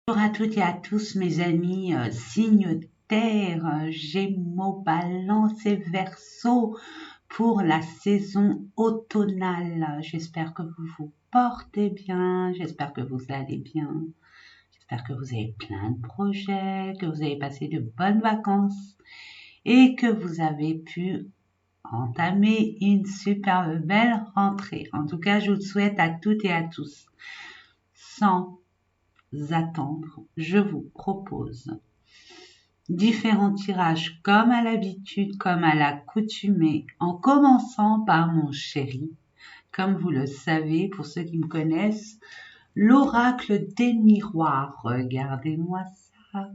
Bonjour à toutes et à tous mes amis, signes terre, Gémeaux, Balance et Verseau pour la saison automnale. J'espère que vous vous portez bien, j'espère que vous allez bien, j'espère que vous avez plein de projets, que vous avez passé de bonnes vacances et que vous avez pu entamer une super belle rentrée. En tout cas, je vous le souhaite à toutes et à tous. Sans attendre, je vous propose différents tirages comme à l'habitude, comme à l'accoutumée, en commençant par mon chéri. Comme vous le savez, pour ceux qui me connaissent, l'oracle des miroirs. Regardez-moi ça.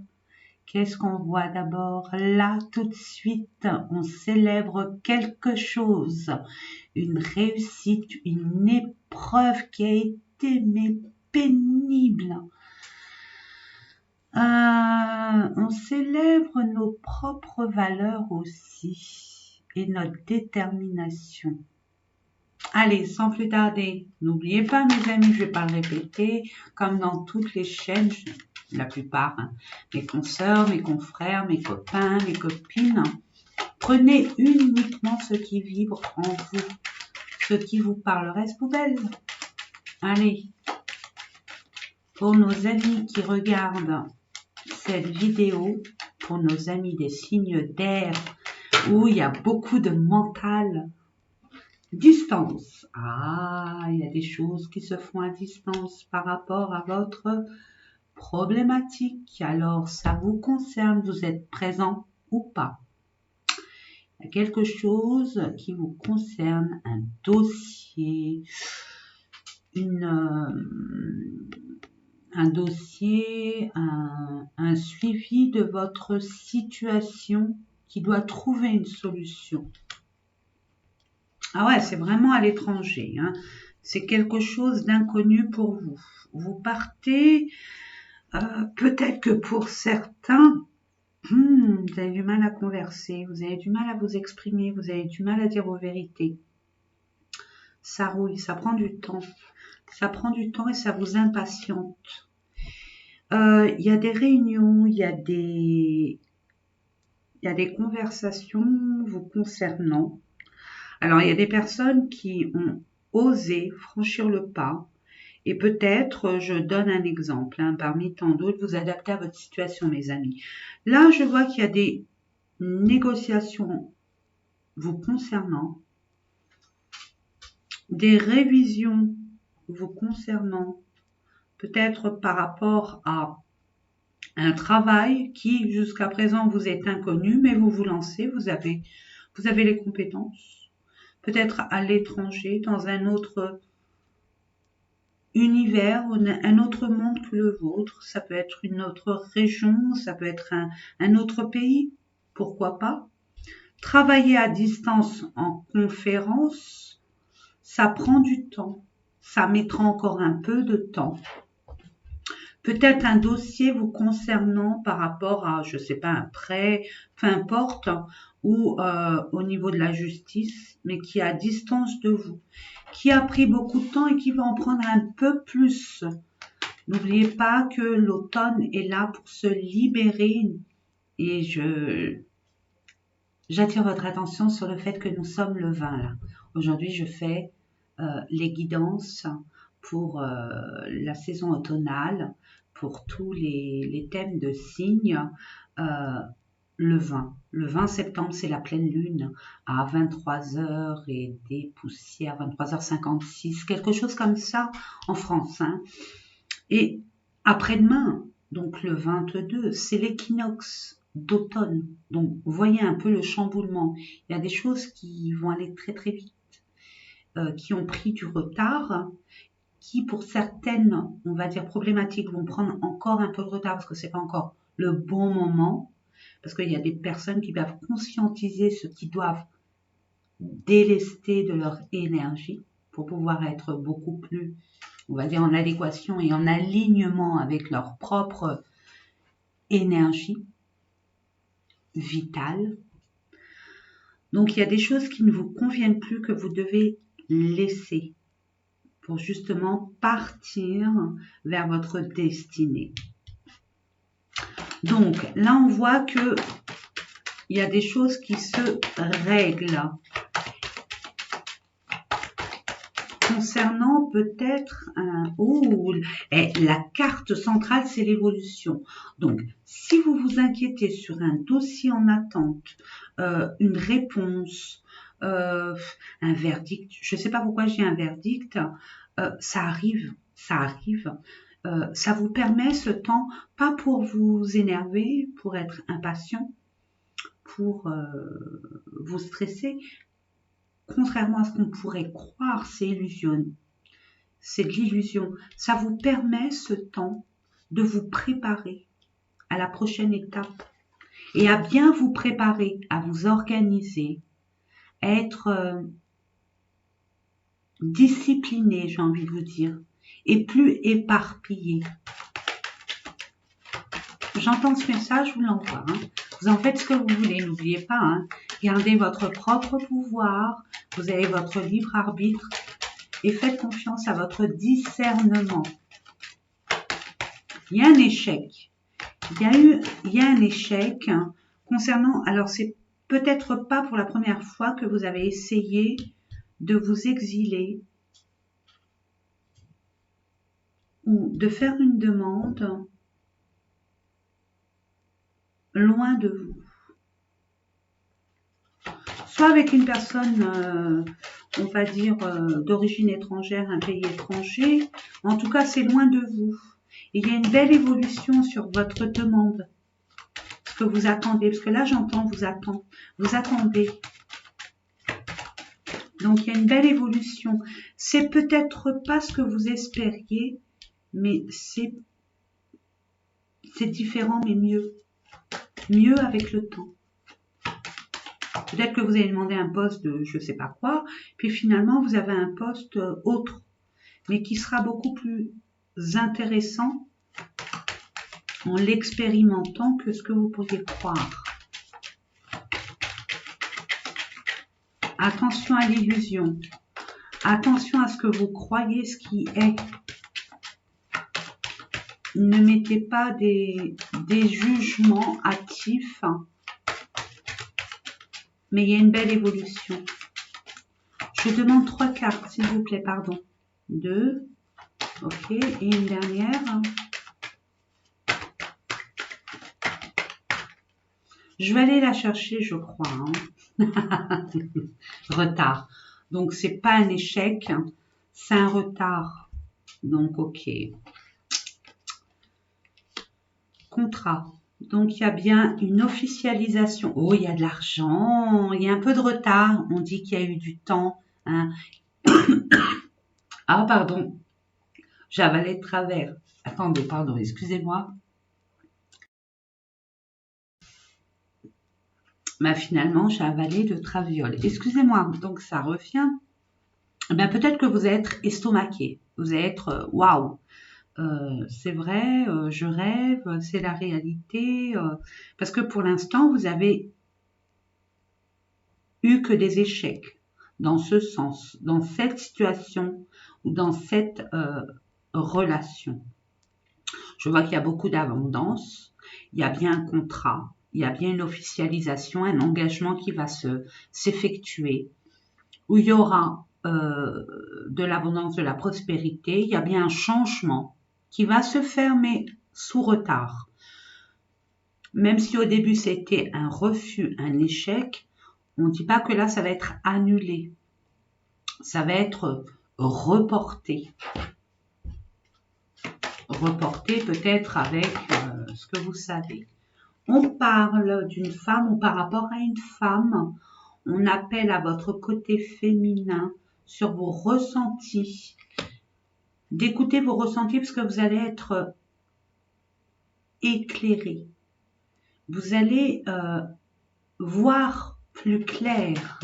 Qu'est-ce qu'on voit d'abord? Là, tout de suite, on célèbre quelque chose, une réussite, une épreuve qui a été mais pénible. On célèbre nos propres valeurs aussi et notre détermination. Allez, sans plus tarder, n'oubliez pas mes amis, je ne vais pas le répéter, comme dans toutes les chaînes, la plupart, mes consoeurs, mes confrères, mes copains, mes copines, prenez uniquement ce qui vibre en vous, ce qui vous parle, reste poubelle. Allez, pour nos amis qui regardent cette vidéo, pour nos amis des signes d'air, où il y a beaucoup de mental, distance. Ah, il y a des choses qui se font à distance par rapport à votre problématique. Alors, ça vous concerne, vous êtes présent ou pas. Il y a quelque chose qui vous concerne, un dossier, un dossier, un suivi de votre situation qui doit trouver une solution. Ah ouais, c'est vraiment à l'étranger, hein. C'est quelque chose d'inconnu pour vous. Vous partez, peut-être que pour certains, vous avez du mal à converser, vous avez du mal à vous exprimer, vous avez du mal à dire vos vérités. Ça rouille, ça prend du temps. Ça prend du temps et ça vous impatiente. Il y a des réunions, il y a des conversations vous concernant. Alors, il y a des personnes qui ont osé franchir le pas et peut-être, je donne un exemple, parmi tant d'autres, vous adaptez à votre situation, mes amis. Là, je vois qu'il y a des négociations vous concernant, des révisions vous concernant, peut-être par rapport à un travail qui jusqu'à présent vous est inconnu, mais vous vous lancez, vous avez les compétences, peut-être à l'étranger, dans un autre univers, un autre monde que le vôtre, ça peut être une autre région, ça peut être un autre pays, pourquoi pas. Travailler à distance en conférence, ça prend du temps, ça mettra encore un peu de temps. Peut-être un dossier vous concernant par rapport à, je sais pas, un prêt, peu importe, ou au niveau de la justice, mais qui est à distance de vous, qui a pris beaucoup de temps et qui va en prendre un peu plus. N'oubliez pas que l'automne est là pour se libérer et j'attire votre attention sur le fait que nous sommes le 20 là. Aujourd'hui, je fais les guidances pour la saison automnale, pour tous les thèmes de signes. Le 20. Le 20 septembre, c'est la pleine lune à 23h et des poussières, 23h56, quelque chose comme ça en France. Et après-demain, donc le 22, c'est l'équinoxe d'automne. Donc, vous voyez un peu le chamboulement. Il y a des choses qui vont aller très très vite, qui ont pris du retard, qui pour certaines, on va dire problématiques, vont prendre encore un peu de retard parce que c'est pas encore le bon moment. Parce qu'il y a des personnes qui doivent conscientiser ce qu'ils doivent délester de leur énergie pour pouvoir être beaucoup plus, on va dire, en adéquation et en alignement avec leur propre énergie vitale. Donc, il y a des choses qui ne vous conviennent plus que vous devez laisser pour justement partir vers votre destinée. Donc, là, on voit que il y a des choses qui se règlent. Concernant peut-être un... Oh, la carte centrale, c'est l'évolution. Donc, si vous vous inquiétez sur un dossier en attente, une réponse, un verdict, je ne sais pas pourquoi j'ai un verdict, ça arrive, ça arrive. Ça vous permet ce temps, pas pour vous énerver, pour être impatient, pour vous stresser. Contrairement à ce qu'on pourrait croire, c'est illusion. C'est de l'illusion. Ça vous permet ce temps de vous préparer à la prochaine étape et à bien vous préparer, à vous organiser, à être discipliné, j'ai envie de vous dire, et plus éparpillé. J'entends ce message, je vous l'envoie. Vous en faites ce que vous voulez, n'oubliez pas. Gardez votre propre pouvoir, vous avez votre libre arbitre et faites confiance à votre discernement. Il y a un échec. Il y a un échec concernant, alors c'est peut-être pas pour la première fois que vous avez essayé de vous exiler ou de faire une demande loin de vous. Soit avec une personne, on va dire, d'origine étrangère, un pays étranger. En tout cas, c'est loin de vous. Et il y a une belle évolution sur votre demande. Ce que vous attendez. Parce que là, j'entends vous attend. Vous attendez. Donc, il y a une belle évolution. C'est peut-être pas ce que vous espériez, mais c'est différent, mais mieux. Mieux avec le temps. Peut-être que vous avez demandé un poste de je ne sais pas quoi, puis finalement vous avez un poste autre, mais qui sera beaucoup plus intéressant en l'expérimentant que ce que vous pourriez croire. Attention à l'illusion. Attention à ce que vous croyez, ce qui est. Ne mettez pas des jugements hâtifs. Mais il y a une belle évolution. Je demande 3 cartes, s'il vous plaît, pardon. 2. Ok, et une dernière. Je vais aller la chercher, je crois. Retard. Donc, c'est pas un échec, c'est un retard. Donc, ok. Contrat. Donc, il y a bien une officialisation. Oh, il y a de l'argent. Il y a un peu de retard. On dit qu'il y a eu du temps. Ah, pardon. J'avalais de travers. Attendez, pardon, excusez-moi. Mais finalement, j'ai avalé de traviole. Excusez-moi, donc ça revient. Ben, peut-être que vous êtes estomaqué. Vous allez être waouh. C'est vrai, je rêve, c'est la réalité. Parce que pour l'instant, vous avez eu que des échecs dans ce sens, dans cette situation ou dans cette relation. Je vois qu'il y a beaucoup d'abondance, il y a bien un contrat, il y a bien une officialisation, un engagement qui va s'effectuer, où il y aura de l'abondance, de la prospérité, il y a bien un changement qui va se faire, mais sous retard. Même si au début c'était un refus, un échec, on ne dit pas que là ça va être annulé. Ça va être reporté. Reporté peut-être avec ce que vous savez. On parle d'une femme ou par rapport à une femme, on appelle à votre côté féminin sur vos ressentis. D'écouter vos ressentis parce que vous allez être éclairé. Vous allez voir plus clair.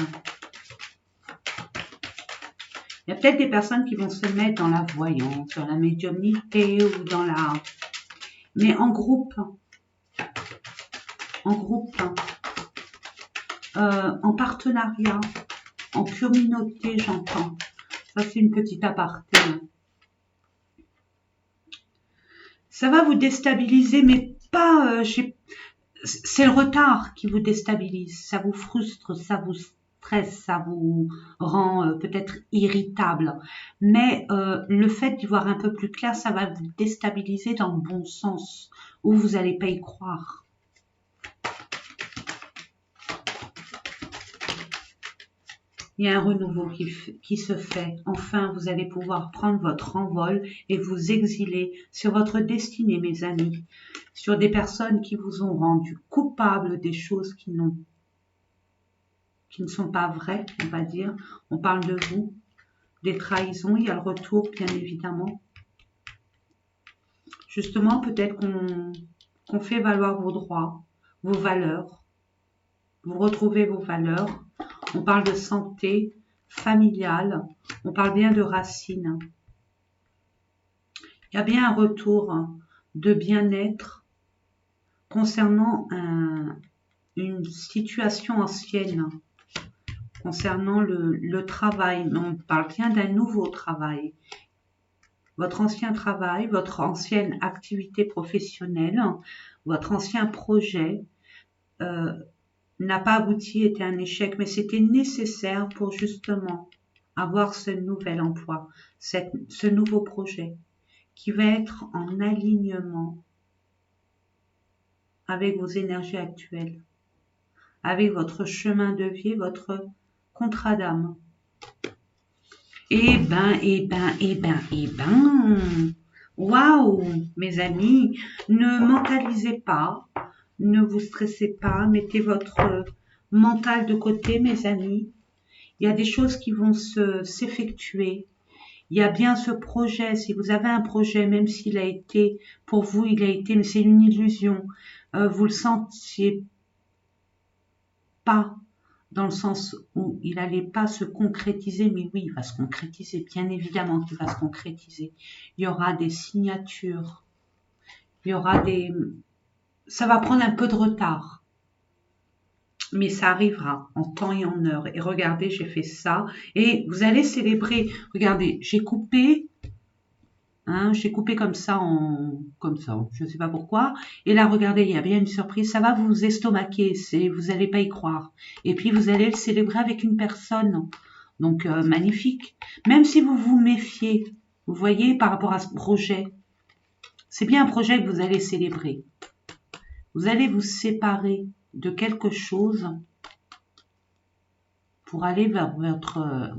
Il y a peut-être des personnes qui vont se mettre dans la voyance, dans la médiumnité ou dans la... Mais en groupe, en partenariat, en communauté, j'entends. Ça, c'est une petite aparté. Ça va vous déstabiliser, mais pas, c'est le retard qui vous déstabilise, ça vous frustre, ça vous stresse, ça vous rend peut-être irritable. Mais le fait d'y voir un peu plus clair, ça va vous déstabiliser dans le bon sens, où vous n'allez pas y croire. Il y a un renouveau qui se fait. Enfin, vous allez pouvoir prendre votre envol et vous exiler sur votre destinée, mes amis, sur des personnes qui vous ont rendu coupables des choses qui ne sont pas vraies, on va dire. On parle de vous, des trahisons, il y a le retour, bien évidemment. Justement, peut-être qu'on fait valoir vos droits, vos valeurs. Vous retrouvez vos valeurs. On parle de santé familiale. On parle bien de racines. Il y a bien un retour de bien-être concernant une situation ancienne, concernant le travail. On parle bien d'un nouveau travail. Votre ancien travail, votre ancienne activité professionnelle, votre ancien projet n'a pas abouti, était un échec, mais c'était nécessaire pour justement avoir ce nouvel emploi, ce nouveau projet qui va être en alignement avec vos énergies actuelles, avec votre chemin de vie, votre contrat d'âme. Waouh, mes amis, ne mentalisez pas, ne vous stressez pas, mettez votre mental de côté, mes amis. Il y a des choses qui vont s'effectuer. Il y a bien ce projet, si vous avez un projet, même s'il a été, pour vous, il a été, mais c'est une illusion, vous le sentiez pas, dans le sens où il n'allait pas se concrétiser, mais oui, il va se concrétiser, bien évidemment qu'il va se concrétiser. Il y aura des signatures, il y aura des... Ça va prendre un peu de retard, mais ça arrivera en temps et en heure. Et regardez, j'ai fait ça, et vous allez célébrer. Regardez, j'ai coupé comme ça, je ne sais pas pourquoi. Et là, regardez, il y a bien une surprise. Ça va vous estomaquer, vous n'allez pas y croire. Et puis, vous allez le célébrer avec une personne. Donc, magnifique. Même si vous vous méfiez, vous voyez, par rapport à ce projet, c'est bien un projet que vous allez célébrer. Vous allez vous séparer de quelque chose pour aller vers votre...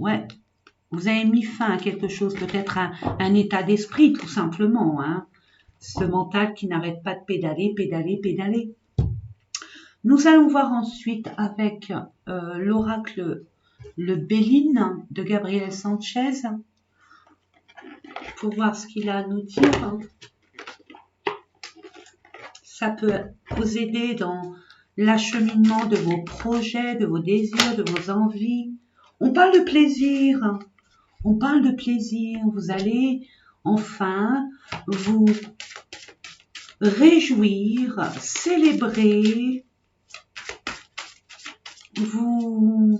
vous avez mis fin à quelque chose, peut-être un état d'esprit, tout simplement. Ce mental qui n'arrête pas de pédaler, pédaler, pédaler. Nous allons voir ensuite avec l'oracle le Béline de Gabriel Sanchez pour voir ce qu'il a à nous dire. Ça peut vous aider dans l'acheminement de vos projets, de vos désirs, de vos envies. On parle de plaisir. On parle de plaisir. Vous allez enfin vous réjouir, célébrer, vous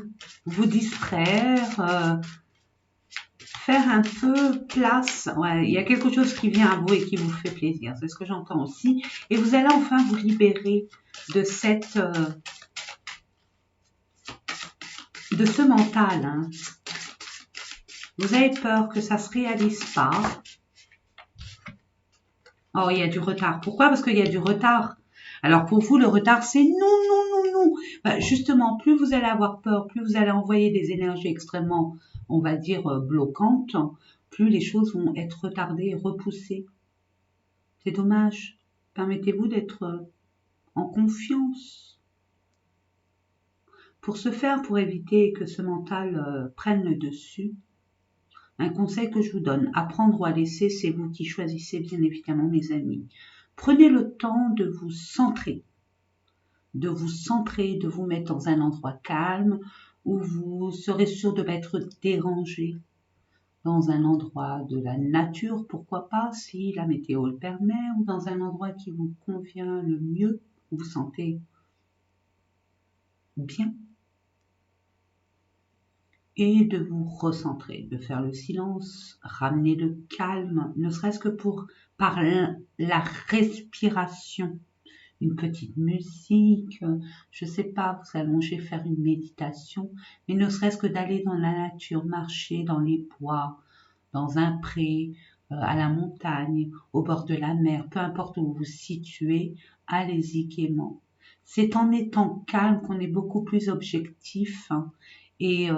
distraire, faire un peu place. Ouais, il y a quelque chose qui vient à vous et qui vous fait plaisir. C'est ce que j'entends aussi. Et vous allez enfin vous libérer de de ce mental. Vous avez peur que ça se réalise pas. Oh, il y a du retard. Pourquoi? Parce qu'il y a du retard. Alors pour vous, le retard, c'est non, non, non, non. Bah, justement, plus vous allez avoir peur, plus vous allez envoyer des énergies extrêmement, on va dire, bloquantes, plus les choses vont être retardées et repoussées. C'est dommage. Permettez-vous d'être en confiance. Pour ce faire, pour éviter que ce mental prenne le dessus, un conseil que je vous donne, apprendre ou à laisser, c'est vous qui choisissez, bien évidemment, mes amis. Prenez le temps de vous centrer, de vous mettre dans un endroit calme où vous serez sûr de ne pas être dérangé, dans un endroit de la nature, pourquoi pas, si la météo le permet, ou dans un endroit qui vous convient le mieux, où vous sentez bien. Et de vous recentrer, de faire le silence, ramener le calme, ne serait-ce que par la respiration. une petite musique, je sais pas, vous allongez, faire une méditation, mais ne serait-ce que d'aller dans la nature, marcher dans les bois, dans un pré, à la montagne, au bord de la mer, peu importe où vous vous situez, allez-y gaiement. C'est en étant calme qu'on est beaucoup plus objectif, hein, et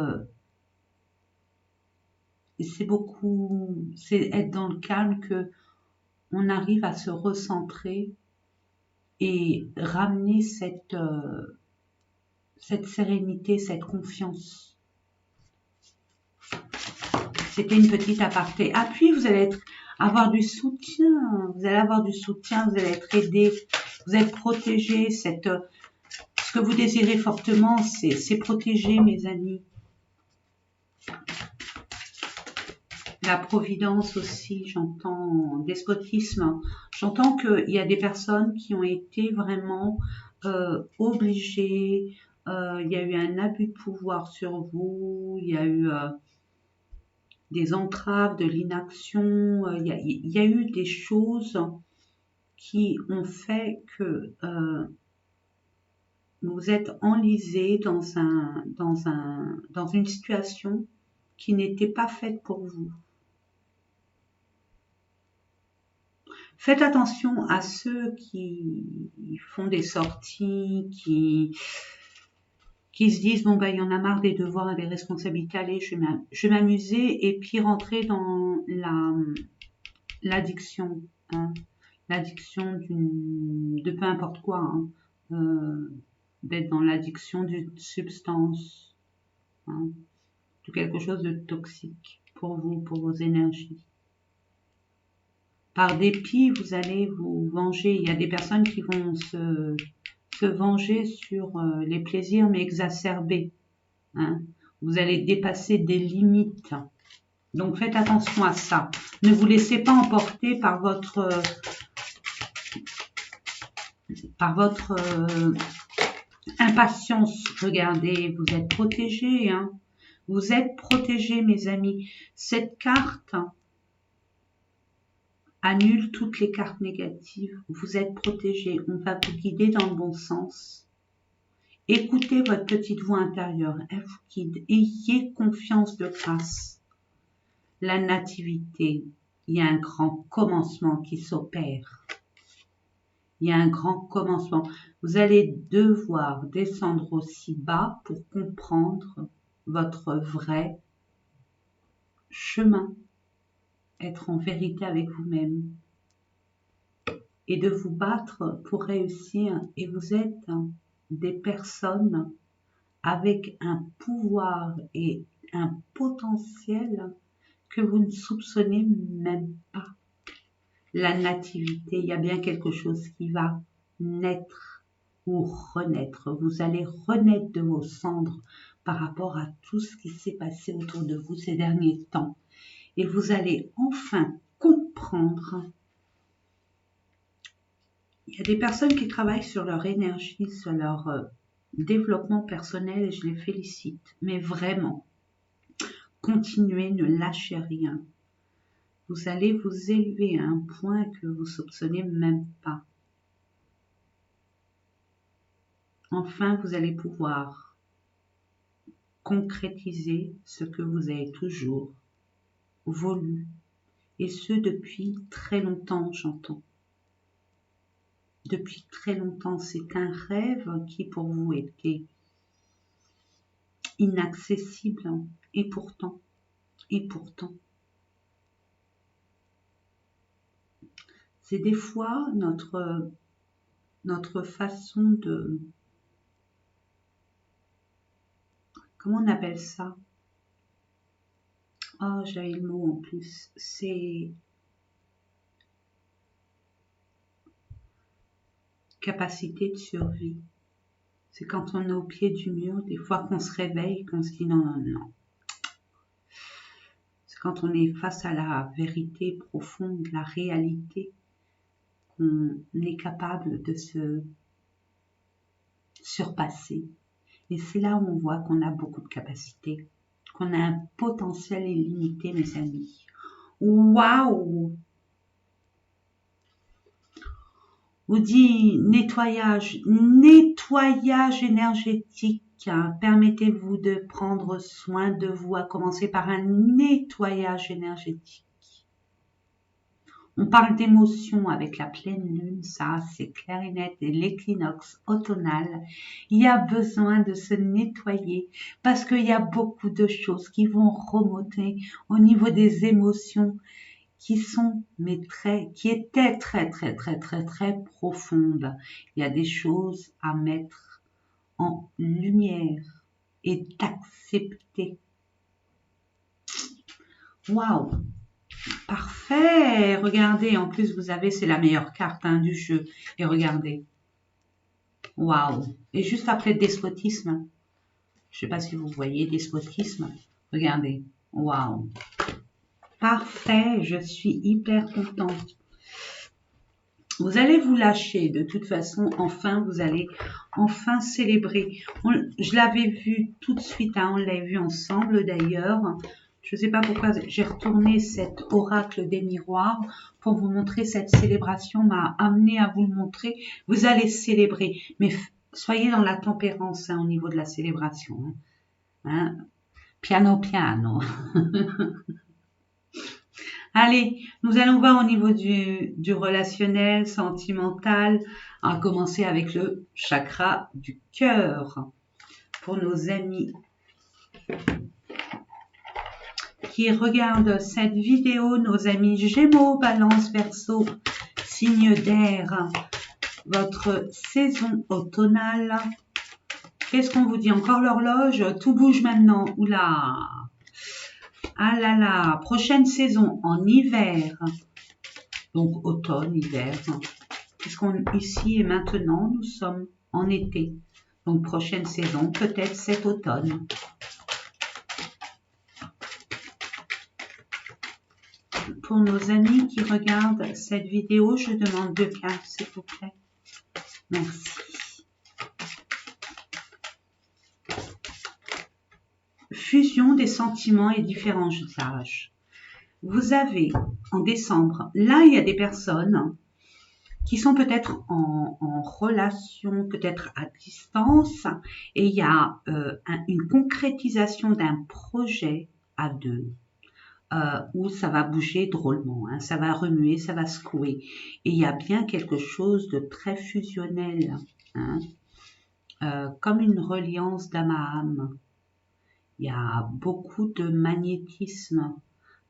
c'est être dans le calme que on arrive à se recentrer et ramener cette sérénité, cette confiance. C'était une petite aparté. Ah, puis vous allez avoir du soutien, vous allez avoir du soutien, vous allez être aidé, vous êtes protégé. Ce que vous désirez fortement, c'est protéger, mes amis. La providence aussi, j'entends despotisme. J'entends qu'il y a des personnes qui ont été vraiment obligées. Il y a eu un abus de pouvoir sur vous. Il y a eu des entraves, de l'inaction. Il y a eu des choses qui ont fait que vous êtes enlisé dans une situation qui n'était pas faite pour vous. Faites attention à ceux qui font des sorties, qui se disent bon ben il y en a marre des devoirs et des responsabilités, allez je vais m'amuser, et puis rentrer dans l'addiction, hein, l'addiction de peu importe quoi, hein, d'être dans l'addiction d'une substance, hein, de quelque chose de toxique pour vous, pour vos énergies. Par dépit, vous allez vous venger. Il y a des personnes qui vont se venger sur les plaisirs, mais exacerbés, hein. Vous allez dépasser des limites. Donc faites attention à ça. Ne vous laissez pas emporter par votre impatience. Regardez, vous êtes protégés, hein. Vous êtes protégés, mes amis. Cette carte annule toutes les cartes négatives. Vous êtes protégés. On va vous guider dans le bon sens. Écoutez votre petite voix intérieure. Elle vous guide. Ayez confiance de grâce. La nativité, il y a un grand commencement qui s'opère. Il y a un grand commencement. Vous allez devoir descendre aussi bas pour comprendre votre vrai chemin. Être en vérité avec vous-même. Et de vous battre pour réussir. Et vous êtes des personnes avec un pouvoir et un potentiel que vous ne soupçonnez même pas. La nativité, il y a bien quelque chose qui va naître ou renaître. Vous allez renaître de vos cendres par rapport à tout ce qui s'est passé autour de vous ces derniers temps. Et vous allez enfin comprendre. Il y a des personnes qui travaillent sur leur énergie, sur leur développement personnel, et je les félicite. Mais vraiment, continuez, ne lâchez rien. Vous allez vous élever à un point que vous ne soupçonnez même pas. Enfin, vous allez pouvoir concrétiser ce que vous avez toujours voulu. Et ce, depuis très longtemps, j'entends. Depuis très longtemps, c'est un rêve qui pour vous était inaccessible. Et pourtant, c'est des fois notre façon de... Comment on appelle ça? Oh, j'avais le mot en plus. C'est capacité de survie. C'est quand on est au pied du mur, des fois qu'on se réveille, qu'on se dit non, non, non. C'est quand on est face à la vérité profonde, la réalité, qu'on est capable de se surpasser. Et c'est là où on voit qu'on a beaucoup de capacités, qu'on a un potentiel illimité, mes amis. Waouh! vous dit nettoyage, nettoyage énergétique. Permettez-vous de prendre soin de vous, à commencer par un nettoyage énergétique. On parle d'émotion avec la pleine lune, ça c'est clair et net, et l'équinoxe automnal. Il y a besoin de se nettoyer parce qu'il y a beaucoup de choses qui vont remonter au niveau des émotions qui sont, qui étaient très profondes. Il y a des choses à mettre en lumière et d'accepter. Waouh! Parfait. Regardez, en plus vous avez, c'est la meilleure carte du jeu. Et regardez. Waouh. Et juste après despotisme. Je sais pas si vous voyez despotisme. Regardez. Waouh. Parfait. Je suis hyper contente. Vous allez vous lâcher. De toute façon, enfin, vous allez enfin célébrer. Je l'avais vu tout de suite. On l'a vu ensemble d'ailleurs. Je ne sais pas pourquoi j'ai retourné cet oracle des miroirs pour vous montrer cette célébration, m'a amené à vous le montrer. Vous allez célébrer, mais soyez dans la tempérance au niveau de la célébration. Piano, piano. Allez, nous allons voir au niveau du relationnel, sentimental. On va commencer avec le chakra du cœur. Pour nos amis qui regardent cette vidéo, nos amis Gémeaux, Balance, Verseau, signe d'air, votre saison automnale. Qu'est-ce qu'on vous dit? Encore l'horloge? Tout bouge maintenant. Oula! Ah là là! Prochaine saison en hiver. Donc automne, hiver. Puisqu'on ici et maintenant, nous sommes en été. Donc prochaine saison, peut-être cet automne. Pour nos amis qui regardent cette vidéo, je demande 2 cartes, s'il vous plaît. Merci. Fusion des sentiments et différents âges. Vous avez, en décembre, là, il y a des personnes qui sont peut-être en relation, peut-être à distance, et il y a une concrétisation d'un projet à deux. Où ça va bouger drôlement, ça va remuer, ça va secouer. Et il y a bien quelque chose de très fusionnel, comme une reliance d'âme à âme. Il y a beaucoup de magnétisme,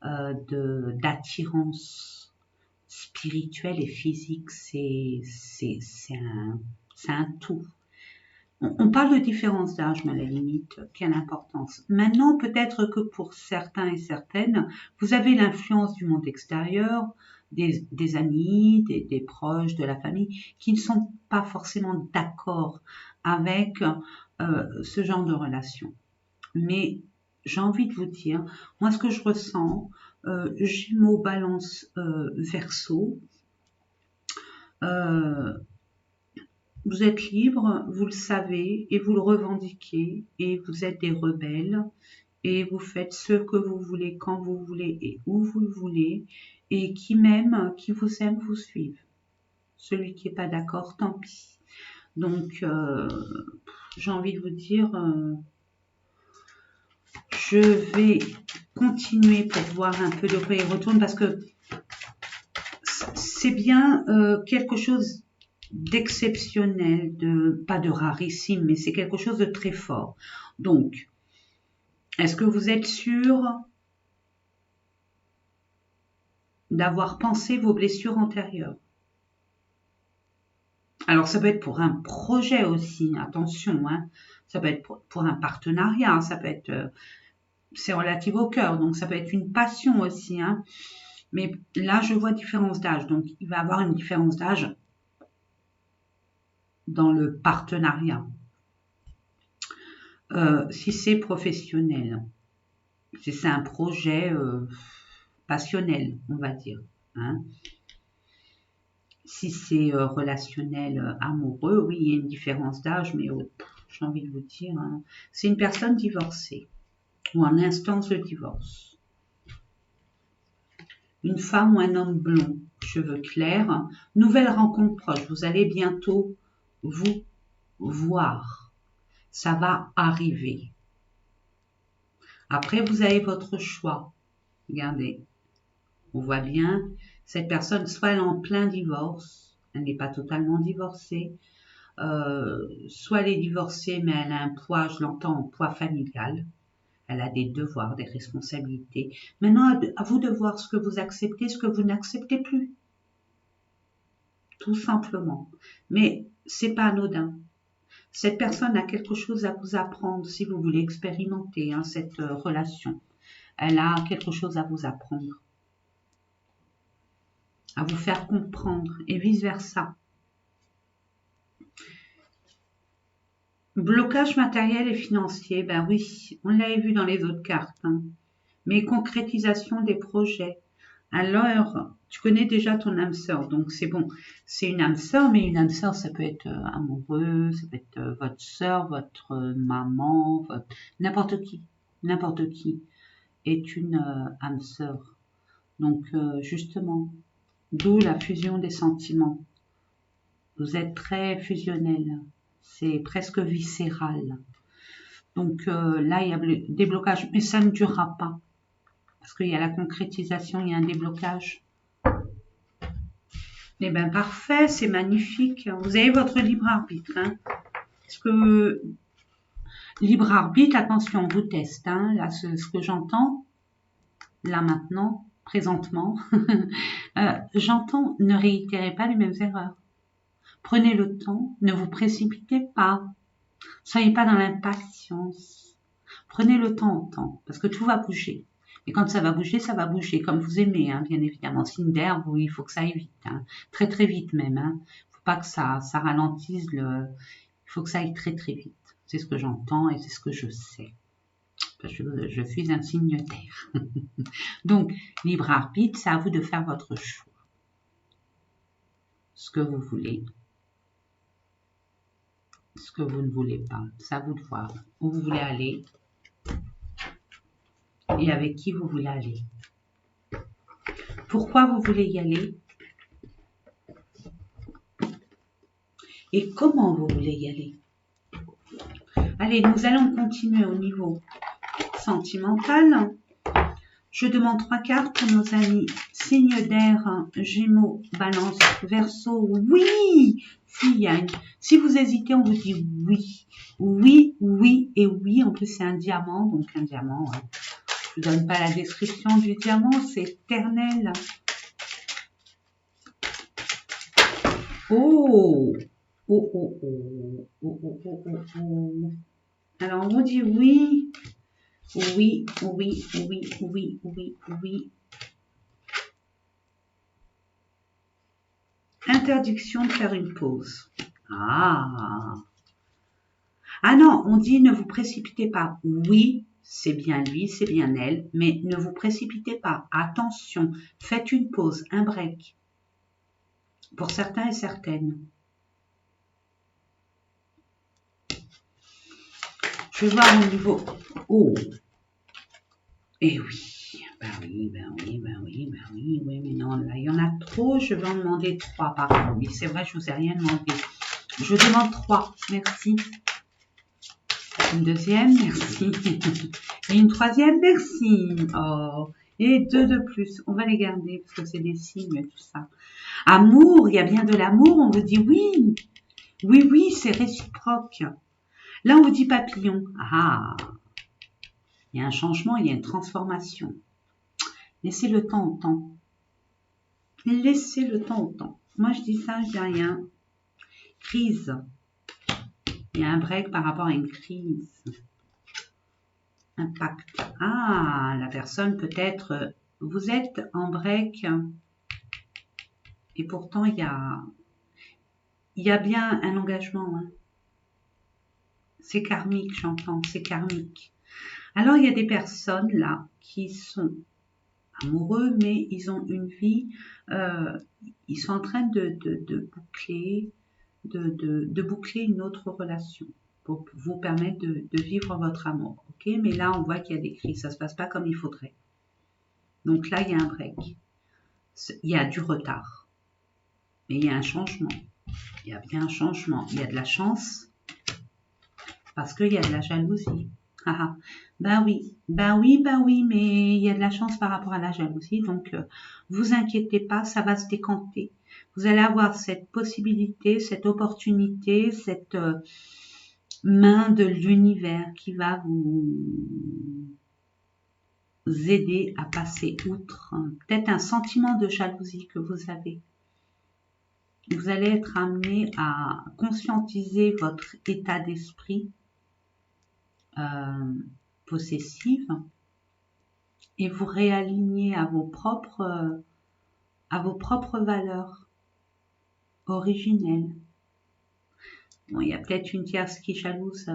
d'attirance spirituelle et physique. C'est un tout. On parle de différence d'âge, mais à la limite, quelle importance. Maintenant, peut-être que pour certains et certaines, vous avez l'influence du monde extérieur, des amis, des proches, de la famille, qui ne sont pas forcément d'accord avec ce genre de relation. Mais j'ai envie de vous dire, moi, ce que je ressens, Gémeaux, Balance, Verseau, vous êtes libre, vous le savez, et vous le revendiquez, et vous êtes des rebelles, et vous faites ce que vous voulez, quand vous voulez, et où vous le voulez, et qui m'aime, qui vous aime, vous suive. Celui qui n'est pas d'accord, tant pis. Donc, j'ai envie de vous dire, je vais continuer pour voir un peu de quoi il retourne, parce que c'est bien quelque chose d'exceptionnel, pas de rarissime, mais c'est quelque chose de très fort. Donc, est-ce que vous êtes sûr d'avoir pensé vos blessures antérieures? Alors, ça peut être pour un projet aussi, attention, ça peut être pour un partenariat, ça peut être, c'est relatif au cœur, donc ça peut être une passion aussi, mais là, je vois différence d'âge, donc il va y avoir une différence d'âge dans le partenariat. Si c'est professionnel, si c'est un projet passionnel, on va dire. Si c'est relationnel, amoureux, oui, il y a une différence d'âge, mais j'ai envie de vous dire, c'est une personne divorcée ou en instance de divorce. Une femme ou un homme blond. cheveux clairs. Nouvelle rencontre proche, vous allez bientôt vous voir. Ça va arriver. Après, vous avez votre choix. Regardez, on voit bien, cette personne, soit elle est en plein divorce, elle n'est pas totalement divorcée, soit elle est divorcée, mais elle a un poids, je l'entends, un poids familial. Elle a des devoirs, des responsabilités. Maintenant, à vous de voir ce que vous acceptez, ce que vous n'acceptez plus. Tout simplement. Mais c'est pas anodin. Cette personne a quelque chose à vous apprendre si vous voulez expérimenter cette relation. Elle a quelque chose à vous apprendre, à vous faire comprendre et vice-versa. Blocage matériel et financier, ben oui, on l'avait vu dans les autres cartes. Mais concrétisation des projets. Alors, tu connais déjà ton âme sœur, donc c'est bon. C'est une âme sœur, mais une âme sœur, ça peut être amoureux, ça peut être votre sœur, votre maman, n'importe qui est une âme sœur. Donc, justement, d'où la fusion des sentiments. Vous êtes très fusionnel, c'est presque viscéral. Donc là, il y a des blocages, mais ça ne durera pas. Parce qu'il y a la concrétisation, il y a un déblocage. Eh bien, parfait, c'est magnifique. Vous avez votre libre arbitre. Parce que libre arbitre, attention, on vous teste. Là, ce que j'entends, là maintenant, présentement, j'entends ne réitérez pas les mêmes erreurs. Prenez le temps, ne vous précipitez pas. Soyez pas dans l'impatience. Prenez le temps, parce que tout va bouger. Et quand ça va bouger comme vous aimez, bien évidemment. Signe d'air, il faut que ça aille vite, très très vite même. Faut pas que ça ralentisse il faut que ça aille très très vite. C'est ce que j'entends et c'est ce que je sais. Je suis un signe terre. Donc, libre arbitre, c'est à vous de faire votre choix. Ce que vous voulez. Ce que vous ne voulez pas. C'est à vous de voir où vous voulez aller. Et avec qui vous voulez aller. Pourquoi vous voulez y aller et comment vous voulez y aller. Allez, nous allons continuer au niveau sentimental. Je demande 3 cartes pour nos amis signes d'air, Gémeaux, Balance, Verseau. Oui, si vous hésitez, on vous dit oui. Oui, oui et oui. En plus, c'est un diamant, donc un diamant. Je ne vous donne pas la description du diamant, c'est éternel. Oh, oh, oh, oh, oh, oh, oh, oh, oh. Alors, on vous dit oui, oui, oui, oui, oui, oui, oui. Interdiction de faire une pause. Ah non, on dit ne vous précipitez pas. Oui, c'est bien lui, c'est bien elle, mais ne vous précipitez pas. Attention, faites une pause, un break. Pour certains et certaines. Je vais voir au niveau... Oh. Eh oui, ben oui, mais non, là, il y en a trop, je vais en demander 3 par contre. Oui, c'est vrai, je ne vous ai rien demandé. Je demande 3, merci. Une deuxième, merci. Et une troisième, merci. Oh, et 2 de plus, on va les garder parce que c'est des signes, tout ça. Amour, il y a bien de l'amour, on vous dit oui. Oui, oui, c'est réciproque. Là, on vous dit papillon. Ah, il y a un changement, il y a une transformation. Laissez le temps au temps. Laissez le temps au temps. Moi, je dis ça, je dis rien. Crise. Il y a un break par rapport à une crise. Impact. Ah, la personne peut-être... Vous êtes en break. Et pourtant, il y a bien un engagement. C'est karmique, j'entends. C'est karmique. Alors, il y a des personnes là qui sont amoureux, mais ils ont une vie, ils sont en train de boucler, de boucler une autre relation pour vous permettre de vivre votre amour. Ok, mais là, on voit qu'il y a des crises, ça se passe pas comme il faudrait. Donc là, il y a un break, il y a du retard. Mais il y a un changement. Il y a bien un changement. Il y a de la chance parce qu'il y a de la jalousie. Ben oui, mais il y a de la chance par rapport à la jalousie. Donc, vous inquiétez pas, ça va se décanter. Vous allez avoir cette possibilité, cette opportunité, cette main de l'univers qui va vous aider à passer outre peut-être un sentiment de jalousie que vous avez. Vous allez être amené à conscientiser votre état d'esprit possessif et vous réaligner à vos propres valeurs originelles. Bon, il y a peut-être une tierce qui est jalouse,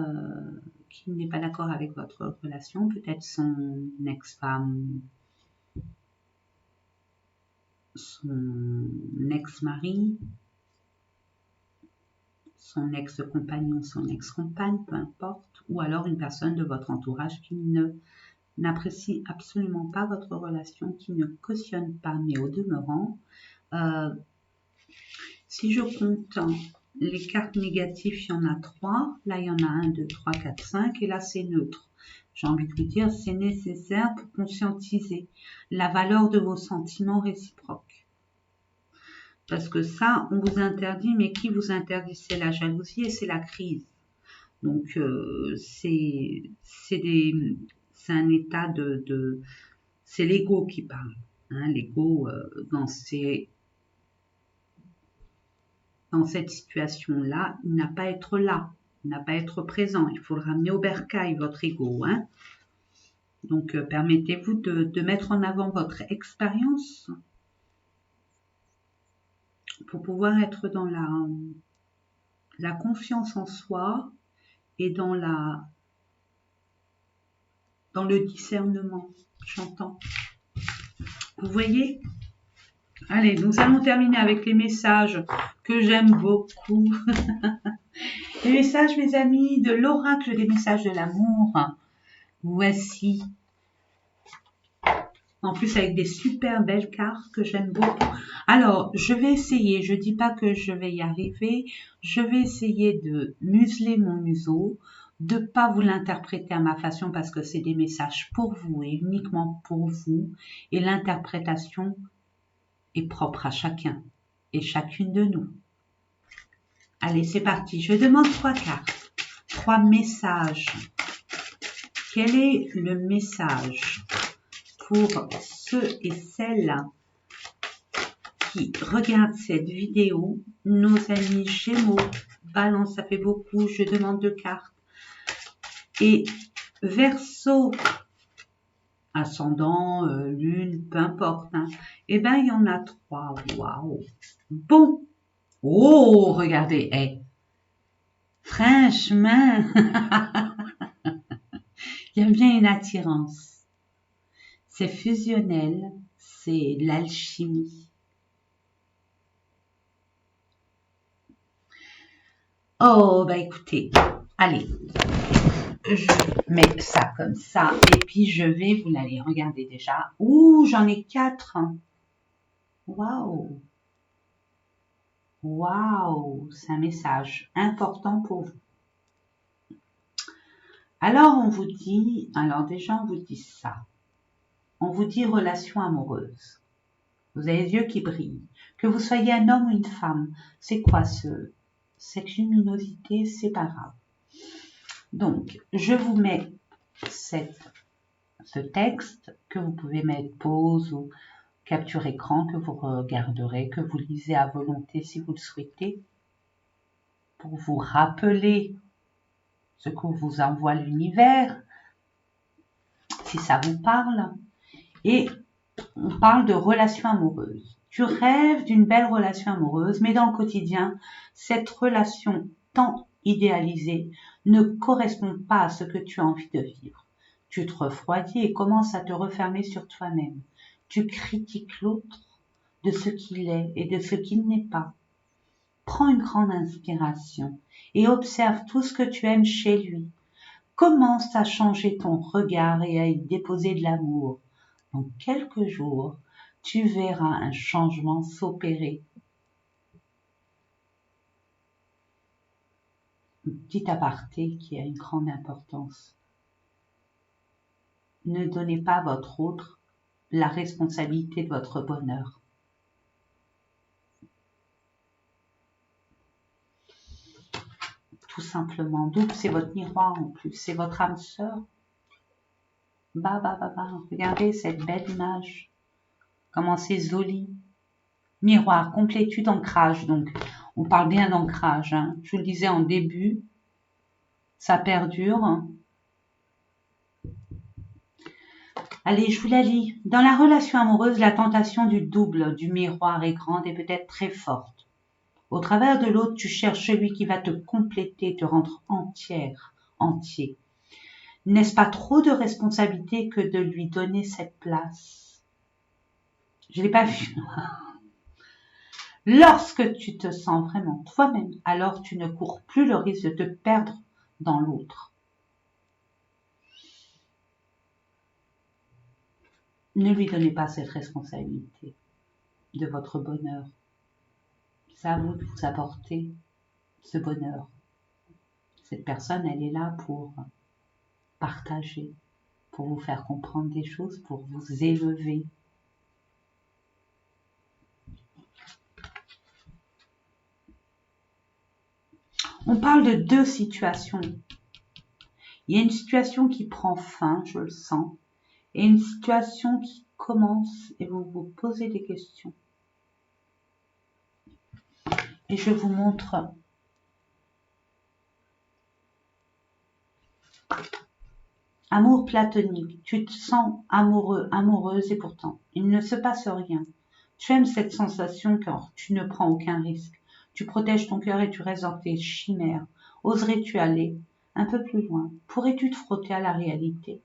qui n'est pas d'accord avec votre relation, peut-être son ex-femme, son ex-mari, son ex-compagnon, son ex-compagne, peu importe, ou alors une personne de votre entourage qui n'apprécie absolument pas votre relation, qui ne cautionne pas, mais au demeurant, si je compte les cartes négatives, il y en a 3, là il y en a 1, 2, 3, 4, 5, et là c'est neutre. J'ai envie de vous dire, c'est nécessaire pour conscientiser la valeur de vos sentiments réciproques. Parce que ça, on vous interdit, mais qui vous interdit? C'est la jalousie et c'est la crise. Donc, c'est un état de c'est l'ego qui parle. Hein, l'ego, dans cette situation-là, il n'a pas à être là. Il n'a pas à être présent. Il faut le ramener au bercail, votre ego. Hein. Donc, permettez-vous de mettre en avant votre expérience pour pouvoir être dans la confiance en soi et dans le discernement. J'entends. Vous voyez? Allez, nous allons terminer avec les messages que j'aime beaucoup. Les messages, mes amis, de l'oracle des messages de l'amour. Voici. En plus, avec des super belles cartes que j'aime beaucoup. Alors, je vais essayer, je dis pas que je vais y arriver, je vais essayer de museler mon museau, de pas vous l'interpréter à ma façon parce que c'est des messages pour vous et uniquement pour vous. Et l'interprétation est propre à chacun et chacune de nous. Allez, c'est parti. Je demande 3 cartes, 3 messages. Quel est le message pour ceux et celles qui regardent cette vidéo? Nos amis Gémeaux, Balance, ça fait beaucoup. Je demande 2 cartes. Et Verseau, ascendant, lune, peu importe. Hein. Eh bien, il y en a 3. Waouh. Bon. Oh, regardez. Hey. Franchement, il y a bien une attirance. C'est fusionnel, c'est l'alchimie. Oh, bah écoutez, allez, je mets ça comme ça, et puis je vais, vous l'allez regarder déjà. Ouh, j'en ai 4. Waouh. Waouh, c'est un message important pour vous. Alors, on vous dit, déjà, on vous dit ça. On vous dit relation amoureuse. Vous avez les yeux qui brillent. Que vous soyez un homme ou une femme, c'est quoi cette luminosité? C'est pas grave. Donc, je vous mets ce texte que vous pouvez mettre pause ou capture écran, que vous regarderez, que vous lisez à volonté si vous le souhaitez, pour vous rappeler ce que vous envoie l'univers, si ça vous parle. Et on parle de relation amoureuse. Tu rêves d'une belle relation amoureuse, mais dans le quotidien, cette relation tant idéalisée ne correspond pas à ce que tu as envie de vivre. Tu te refroidis et commences à te refermer sur toi-même. Tu critiques l'autre de ce qu'il est et de ce qu'il n'est pas. Prends une grande inspiration et observe tout ce que tu aimes chez lui. Commence à changer ton regard et à y déposer de l'amour. Dans quelques jours, tu verras un changement s'opérer. Petit aparté qui a une grande importance. Ne donnez pas à votre autre la responsabilité de votre bonheur. Tout simplement. Donc c'est votre miroir en plus, c'est votre âme sœur. Regardez cette belle image. Comment c'est joli. Miroir, complétude, ancrage. Donc on parle bien d'ancrage. Hein. Je vous le disais en début, ça perdure. Allez, je vous la lis. Dans la relation amoureuse, la tentation du double, du miroir est grande et peut-être très forte. Au travers de l'autre, tu cherches celui qui va te compléter, te rendre entière, entier. N'est-ce pas trop de responsabilité que de lui donner cette place? Je l'ai pas vu. Lorsque tu te sens vraiment toi-même, alors tu ne cours plus le risque de te perdre dans l'autre. Ne lui donnez pas cette responsabilité de votre bonheur. C'est à vous de vous apporter ce bonheur. Cette personne, elle est là pour partager, pour vous faire comprendre des choses, pour vous élever. On parle de deux situations. Il y a une situation qui prend fin, je le sens, et une situation qui commence et vous vous posez des questions. Et je vous montre amour platonique. Tu te sens amoureux, amoureuse et pourtant, il ne se passe rien. Tu aimes cette sensation car tu ne prends aucun risque. Tu protèges ton cœur et tu restes dans tes chimères. Oserais-tu aller un peu plus loin? Pourrais-tu te frotter à la réalité?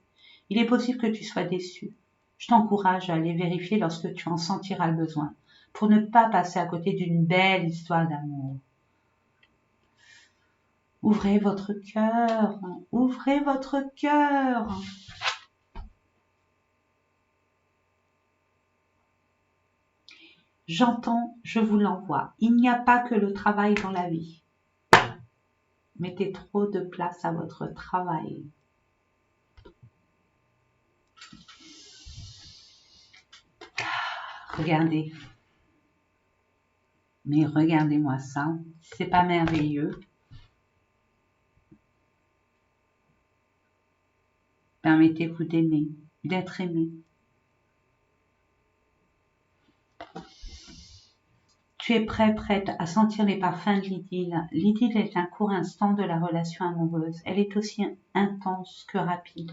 Il est possible que tu sois déçu. Je t'encourage à aller vérifier lorsque tu en sentiras le besoin, pour ne pas passer à côté d'une belle histoire d'amour. Ouvrez votre cœur, ouvrez votre cœur. J'entends, je vous l'envoie. Il n'y a pas que le travail dans la vie. Mettez trop de place à votre travail. Regardez. Mais regardez-moi ça. C'est pas merveilleux? Permettez-vous d'aimer, d'être aimé. Tu es prête à sentir les parfums de l'idylle. L'idylle est un court instant de la relation amoureuse. Elle est aussi intense que rapide.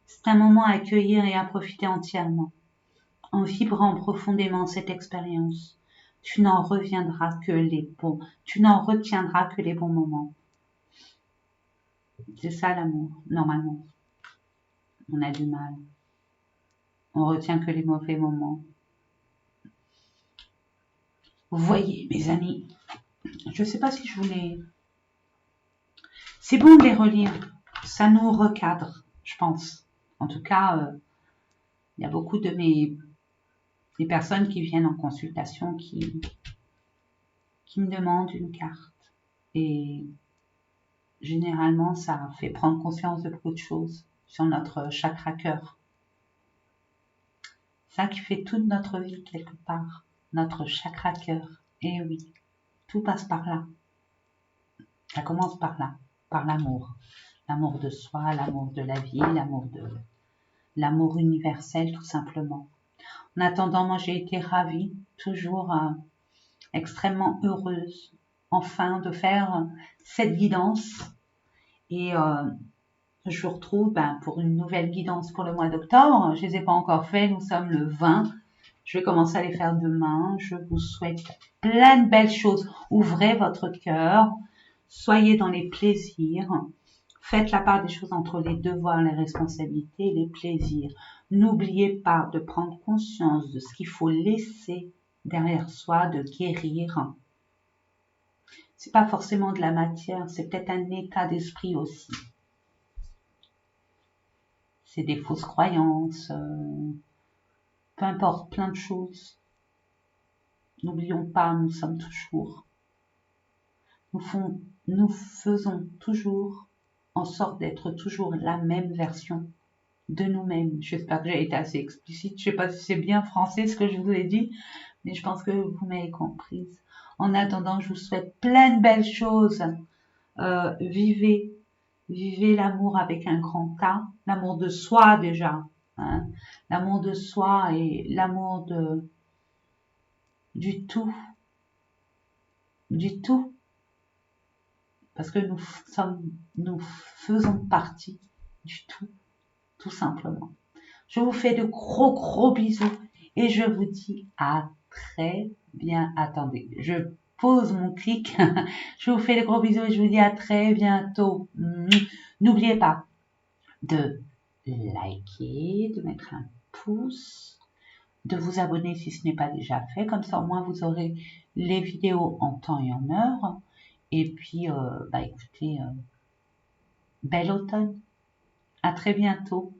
C'est un moment à accueillir et à profiter entièrement. En vibrant profondément cette expérience, tu n'en retiendras que les bons moments. C'est ça l'amour, normalement. On a du mal. On retient que les mauvais moments. Vous voyez, mes amis, je ne sais pas si je voulais... C'est bon de les relire. Ça nous recadre, je pense. En tout cas, il y a beaucoup de des personnes qui viennent en consultation qui me demandent une carte. Et généralement, ça fait prendre conscience de beaucoup de choses sur notre chakra cœur. Ça qui fait toute notre vie quelque part, notre chakra cœur. Et oui, tout passe par là. Ça commence par là, par l'amour. L'amour de soi, l'amour de la vie, l'amour universel tout simplement. En attendant, moi j'ai été ravie, toujours extrêmement heureuse, enfin de faire cette guidance. Et je vous retrouve pour une nouvelle guidance pour le mois d'octobre. Je ne les ai pas encore fait, nous sommes le 20. Je vais commencer à les faire demain. Je vous souhaite plein de belles choses. Ouvrez votre cœur, soyez dans les plaisirs. Faites la part des choses entre les devoirs, les responsabilités et les plaisirs. N'oubliez pas de prendre conscience de ce qu'il faut laisser derrière soi, de guérir. C'est pas forcément de la matière, c'est peut-être un état d'esprit aussi. C'est des fausses croyances, peu importe, plein de choses. N'oublions pas, nous sommes toujours. nous faisons toujours en sorte d'être toujours la même version de nous-mêmes. J'espère que j'ai été assez explicite. Je sais pas si c'est bien français ce que je vous ai dit, mais je pense que vous m'avez comprise. En attendant, je vous souhaite plein de belles choses. Vivez l'amour avec un grand K, l'amour de soi déjà, hein, l'amour de soi et l'amour du tout, parce que nous faisons partie du tout simplement. Je vous fais de gros bisous et je vous dis à très bien. Attendez, je pose mon clic. Je vous fais de gros bisous et je vous dis à très bientôt. N'oubliez pas de liker, de mettre un pouce, de vous abonner si ce n'est pas déjà fait. Comme ça, au moins, vous aurez les vidéos en temps et en heure. Et puis, écoutez, bel automne. À très bientôt.